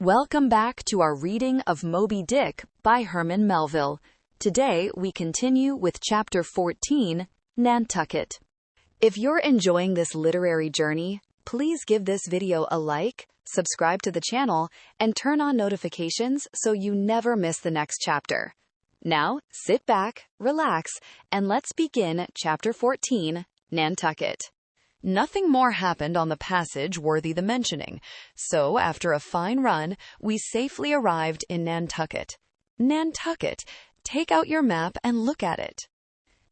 Welcome back to our reading of Moby-Dick by Herman Melville. Today, we continue with Chapter 14, Nantucket. If you're enjoying this literary journey, please give this video a like, subscribe to the channel, and turn on notifications so you never miss the next chapter. Now, sit back, relax, and let's begin Chapter 14, Nantucket. Nothing more happened on the passage worthy the mentioning, so after a fine run, we safely arrived in Nantucket. Nantucket! Take out your map and look at it.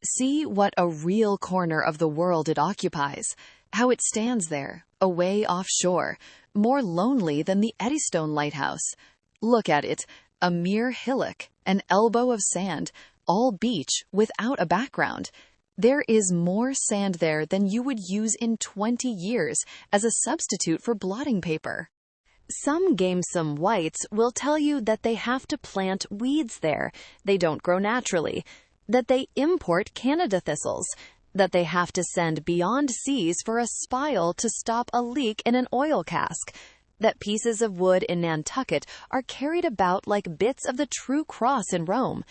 See what a real corner of the world it occupies, how it stands there, away offshore, more lonely than the Eddystone Lighthouse. Look at it, a mere hillock, an elbow of sand, all beach without a background. There is more sand there than you would use in 20 years as a substitute for blotting paper. Some gamesome whites will tell you that they have to plant weeds there, they don't grow naturally, that they import Canada thistles, that they have to send beyond seas for a spile to stop a leak in an oil cask, that pieces of wood in Nantucket are carried about like bits of the true cross in Rome,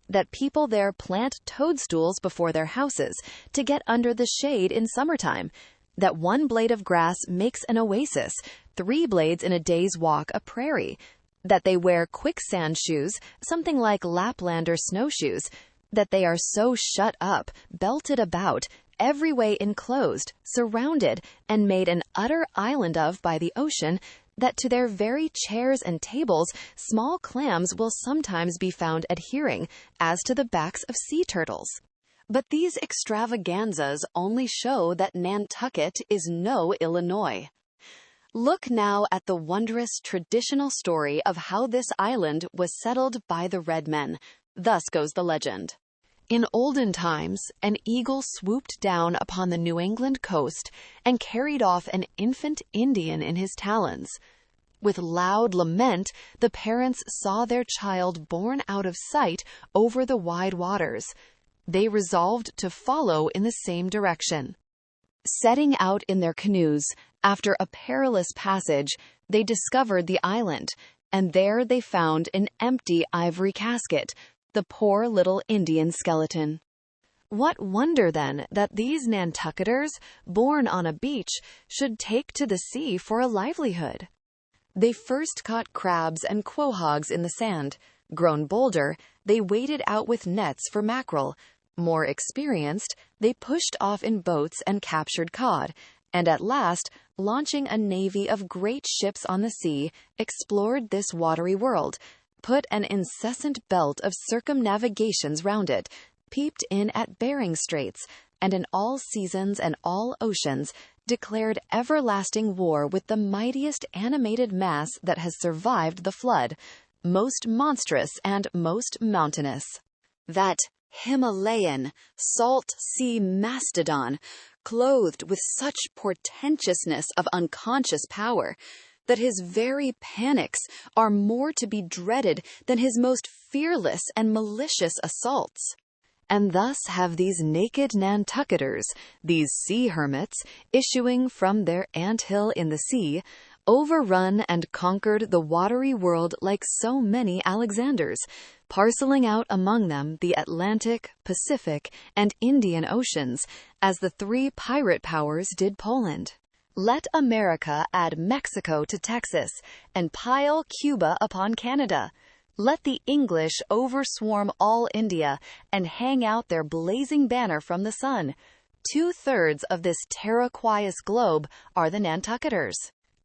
that people there plant toadstools before their houses to get under the shade in summertime, that one blade of grass makes an oasis, 3 blades in a day's walk a prairie, that they wear quicksand shoes, something like Laplander snowshoes, that they are so shut up, belted about, every way enclosed, surrounded, and made an utter island of by the ocean, that to their very chairs and tables small clams will sometimes be found adhering, as to the backs of sea turtles. But these extravaganzas only show that Nantucket is no Illinois. Look now at the wondrous traditional story of how this island was settled by the red men. Thus goes the legend. In olden times, an eagle swooped down upon the New England coast and carried off an infant Indian in his talons. With loud lament, the parents saw their child borne out of sight over the wide waters. They resolved to follow in the same direction. Setting out in their canoes, after a perilous passage, they discovered the island, and there they found an empty ivory casket, the poor little Indian skeleton. What wonder, then, that these Nantucketers, born on a beach, should take to the sea for a livelihood? They first caught crabs and quahogs in the sand. Grown bolder, they waded out with nets for mackerel. More experienced, they pushed off in boats and captured cod, and at last, launching a navy of great ships on the sea, explored this watery world, put an incessant belt of circumnavigations round it, peeped in at Bering Straits, and in all seasons and all oceans declared everlasting war with the mightiest animated mass that has survived the flood, most monstrous and most mountainous. That Himalayan, salt sea mastodon, clothed with such portentousness of unconscious power, that his very panics are more to be dreaded than his most fearless and malicious assaults. And thus have these naked Nantucketers, these sea hermits, issuing from their ant-hill in the sea, overrun and conquered the watery world like so many Alexanders, parceling out among them the Atlantic, Pacific, and Indian Oceans, as the 3 pirate powers did Poland. Let America add Mexico to Texas, and pile Cuba upon Canada. Let the English overswarm all India, and hang out their blazing banner from the sun. 2/3 of this terraqueous globe are the Nantucketers.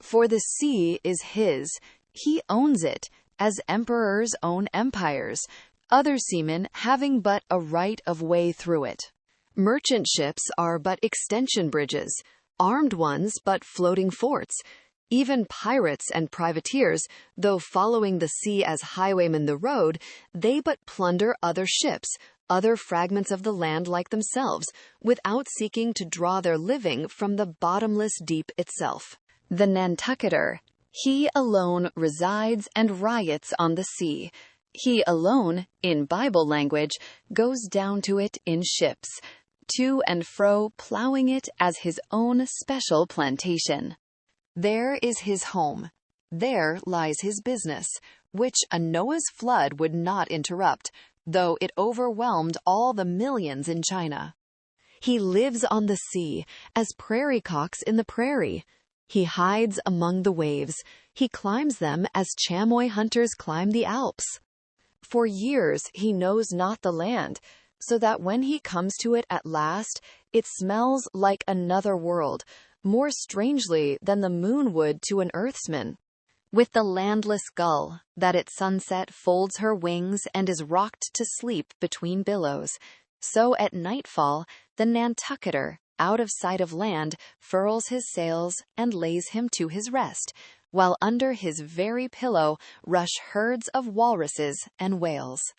For the sea is his, he owns it, as emperors own empires, other seamen having but a right of way through it. Merchant ships are but extension bridges, armed ones but floating forts. Even pirates and privateers, though following the sea as highwaymen the road, they but plunder other ships, other fragments of the land like themselves, without seeking to draw their living from the bottomless deep itself. The Nantucketer, he alone resides and riots on the sea. He alone, in Bible language, goes down to it in ships, to and fro plowing it as his own special plantation. There is his home. There lies his business, which a Noah's flood would not interrupt, though it overwhelmed all the millions in China. He lives on the sea, as prairie cocks in the prairie. He hides among the waves. He climbs them as chamois hunters climb the Alps. For years he knows not the land, so that when he comes to it at last, it smells like another world, more strangely than the moon would to an earthsman. With the landless gull, that at sunset folds her wings and is rocked to sleep between billows, so at nightfall the Nantucketer, out of sight of land, furls his sails and lays him to his rest, while under his very pillow rush herds of walruses and whales.